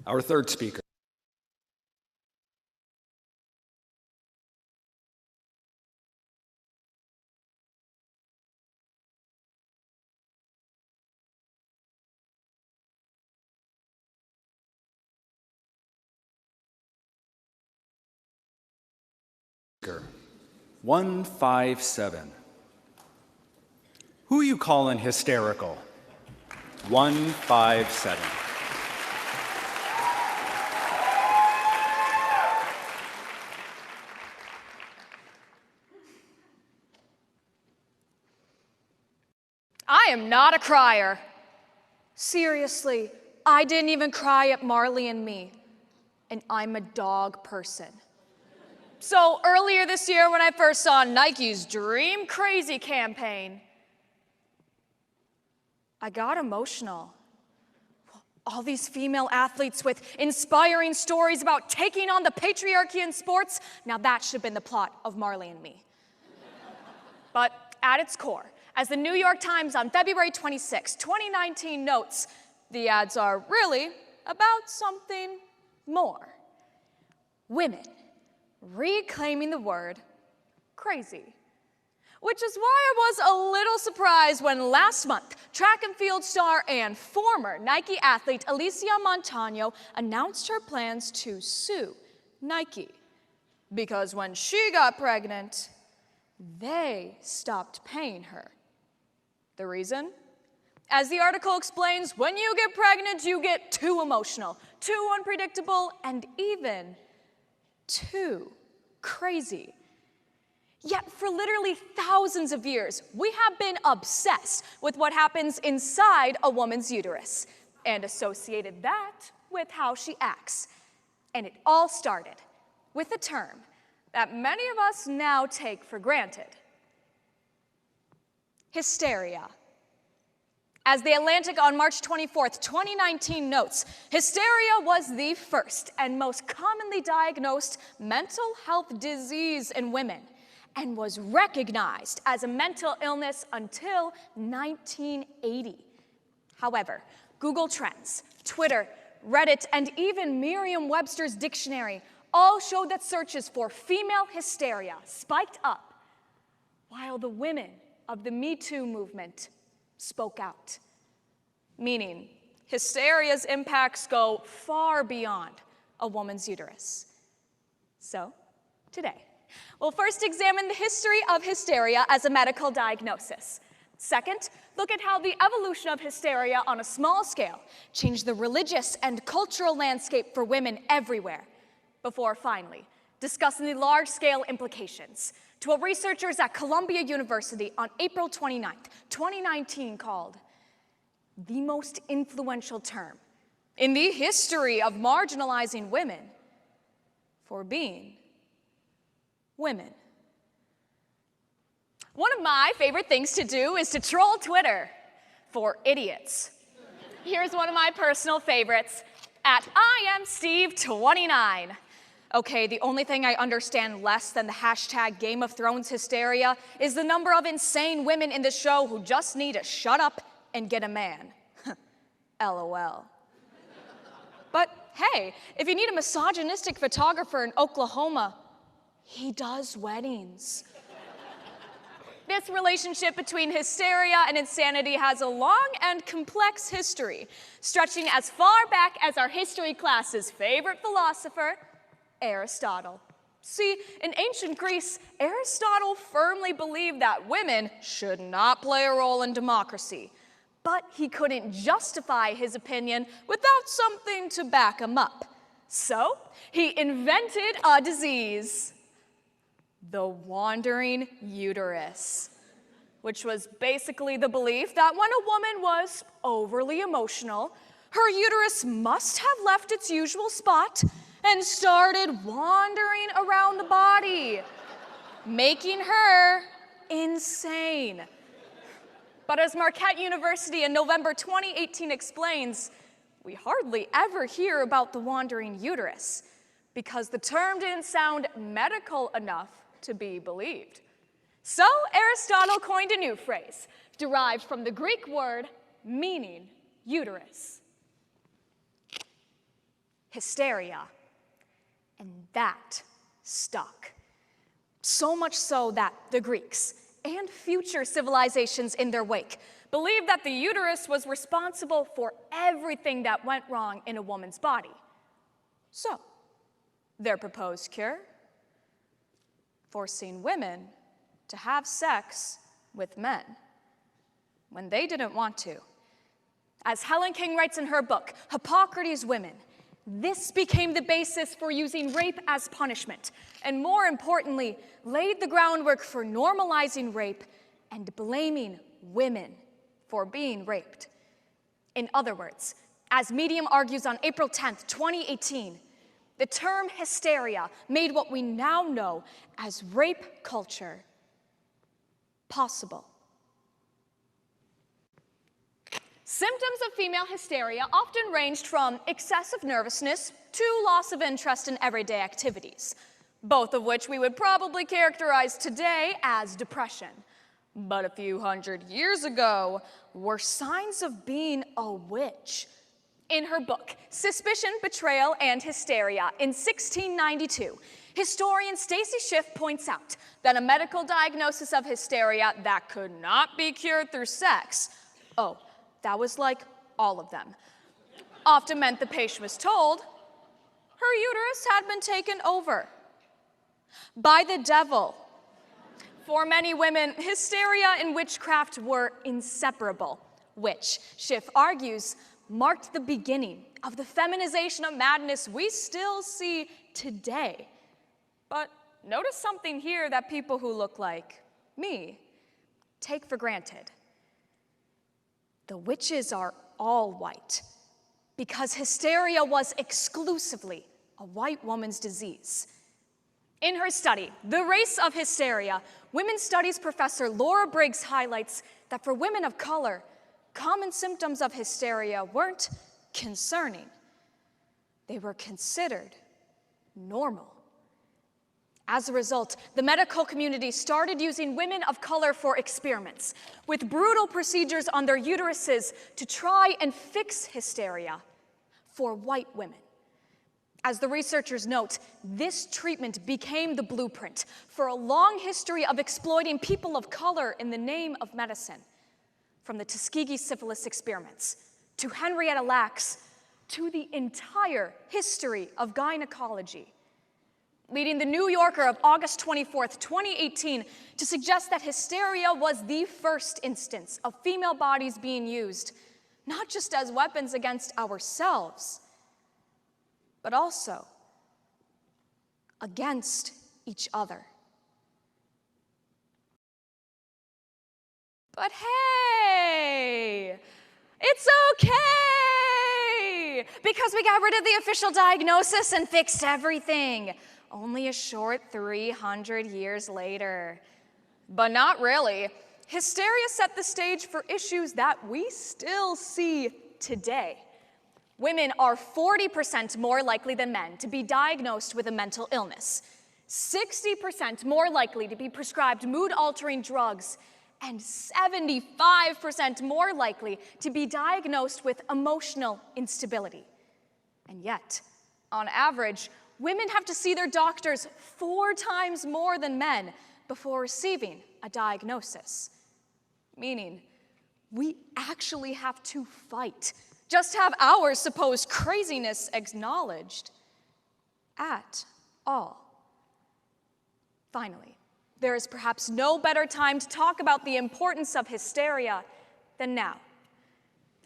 Our third speaker. Speaker 157. Who you callin' hysterical? 157. I am not a crier. Seriously, I didn't even cry at Marley and Me, and I'm a dog person. So earlier this year when I first saw Nike's Dream Crazy campaign, I got emotional. All these female athletes with inspiring stories about taking on the patriarchy in sports, now that should have been the plot of Marley and Me. But at its core, as the New York Times on February 26, 2019 notes, the ads are really about something more. Women reclaiming the word crazy. Which is why I was a little surprised when last month, track and field star and former Nike athlete Alicia Montano announced her plans to sue Nike. Because when she got pregnant, they stopped paying her. The reason? As the article explains, when you get pregnant, you get too emotional, too unpredictable, and even too crazy. Yet for literally thousands of years, we have been obsessed with what happens inside a woman's uterus and associated that with how she acts. And it all started with a term that many of us now take for granted: hysteria. As The Atlantic on March 24th, 2019 notes, hysteria was the first and most commonly diagnosed mental health disease in women and was recognized as a mental illness until 1980. However, Google Trends, Twitter, Reddit, and even Merriam-Webster's dictionary all showed that searches for female hysteria spiked up, while the women of the Me Too movement spoke out. Meaning, hysteria's impacts go far beyond a woman's uterus. So, today, we'll first examine the history of hysteria as a medical diagnosis. Second, look at how the evolution of hysteria on a small scale changed the religious and cultural landscape for women everywhere, before finally discussing the large-scale implications to what researchers at Columbia University on April 29th, 2019 called the most influential term in the history of marginalizing women for being women. One of my favorite things to do is to troll Twitter for idiots. Here's one of my personal favorites, at IamSteve29. Okay, the only thing I understand less than the hashtag Game of Thrones hysteria is the number of insane women in the show who just need to shut up and get a man. LOL. But hey, if you need a misogynistic photographer in Oklahoma, he does weddings. This relationship between hysteria and insanity has a long and complex history, stretching as far back as our history class's favorite philosopher, Aristotle. See, in ancient Greece, Aristotle firmly believed that women should not play a role in democracy, but he couldn't justify his opinion without something to back him up. So, he invented a disease: the wandering uterus, which was basically the belief that when a woman was overly emotional, her uterus must have left its usual spot and started wandering around the body, making her insane. But as Marquette University in November 2018 explains, we hardly ever hear about the wandering uterus because the term didn't sound medical enough to be believed. So Aristotle coined a new phrase, derived from the Greek word meaning uterus: hysteria. And that stuck. So much so that the Greeks and future civilizations in their wake believed that the uterus was responsible for everything that went wrong in a woman's body. So, their proposed cure? Forcing women to have sex with men when they didn't want to. As Helen King writes in her book, Hippocrates' Women, this became the basis for using rape as punishment, and more importantly, laid the groundwork for normalizing rape and blaming women for being raped. In other words, as Medium argues on April 10th, 2018, the term hysteria made what we now know as rape culture possible. Symptoms of female hysteria often ranged from excessive nervousness to loss of interest in everyday activities, both of which we would probably characterize today as depression. But a few hundred years ago were signs of being a witch. In her book, Suspicion, Betrayal, and Hysteria, in 1692, historian Stacy Schiff points out that a medical diagnosis of hysteria that could not be cured through sex, that was like all of them, often meant the patient was told her uterus had been taken over by the devil. For many women, hysteria and witchcraft were inseparable, which, Schiff argues, marked the beginning of the feminization of madness we still see today. But notice something here that people who look like me take for granted. The witches are all white because hysteria was exclusively a white woman's disease. In her study, The Race of Hysteria, women's studies professor Laura Briggs highlights that for women of color, common symptoms of hysteria weren't concerning. They were considered normal. As a result, the medical community started using women of color for experiments, with brutal procedures on their uteruses to try and fix hysteria for white women. As the researchers note, this treatment became the blueprint for a long history of exploiting people of color in the name of medicine. From the Tuskegee syphilis experiments, to Henrietta Lacks, to the entire history of gynecology, leading the New Yorker of August 24th, 2018, to suggest that hysteria was the first instance of female bodies being used, not just as weapons against ourselves, but also against each other. But hey, it's okay, because we got rid of the official diagnosis and fixed everything. Only a short 300 years later. But not really. Hysteria set the stage for issues that we still see today. Women are 40% more likely than men to be diagnosed with a mental illness, 60% more likely to be prescribed mood-altering drugs, and 75% more likely to be diagnosed with emotional instability. And yet, on average, women have to see their doctors 4 times more than men before receiving a diagnosis. Meaning, we actually have to fight just to have our supposed craziness acknowledged at all. Finally, there is perhaps no better time to talk about the importance of hysteria than now.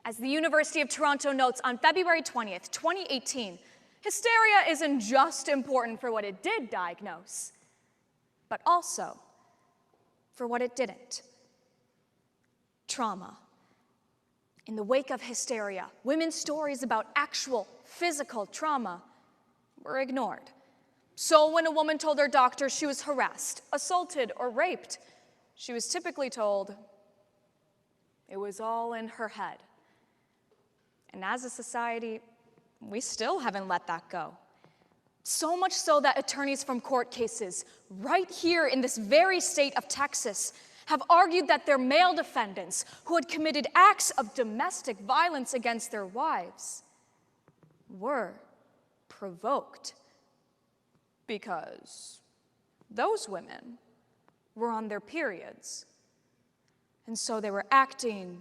As the University of Toronto notes on February 20th, 2018, hysteria isn't just important for what it did diagnose, but also for what it didn't. Trauma. In the wake of hysteria, women's stories about actual physical trauma were ignored. So when a woman told her doctor she was harassed, assaulted, or raped, she was typically told it was all in her head. And as a society, we still haven't let that go. So much so that attorneys from court cases right here in this very state of Texas have argued that their male defendants who had committed acts of domestic violence against their wives were provoked because those women were on their periods, and so they were acting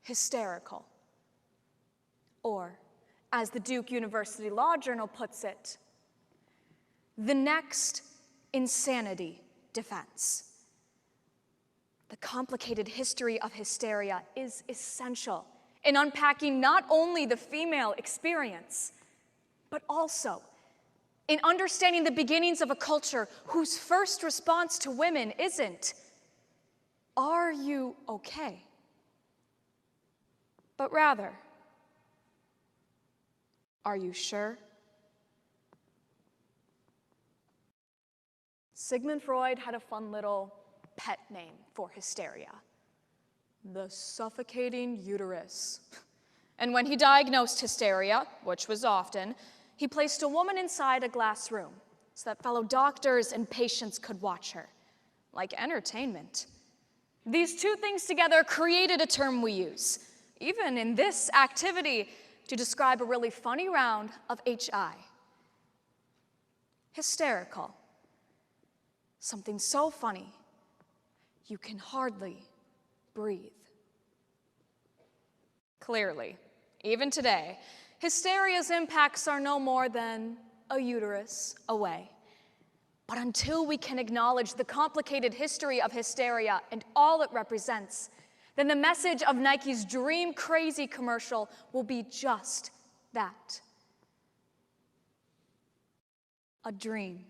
hysterical. Or, as the Duke University Law Journal puts it, the next insanity defense. The complicated history of hysteria is essential in unpacking not only the female experience, but also in understanding the beginnings of a culture whose first response to women isn't, "Are you okay?" but rather, "Are you sure?" Sigmund Freud had a fun little pet name for hysteria: the suffocating uterus. And when he diagnosed hysteria, which was often, he placed a woman inside a glass room so that fellow doctors and patients could watch her, like entertainment. These two things together created a term we use, even in this activity, to describe a really funny round of HI. Hysterical. Something so funny, you can hardly breathe. Clearly, even today, hysteria's impacts are no more than a uterus away. But until we can acknowledge the complicated history of hysteria and all it represents, then the message of Nike's Dream Crazy commercial will be just that: a dream.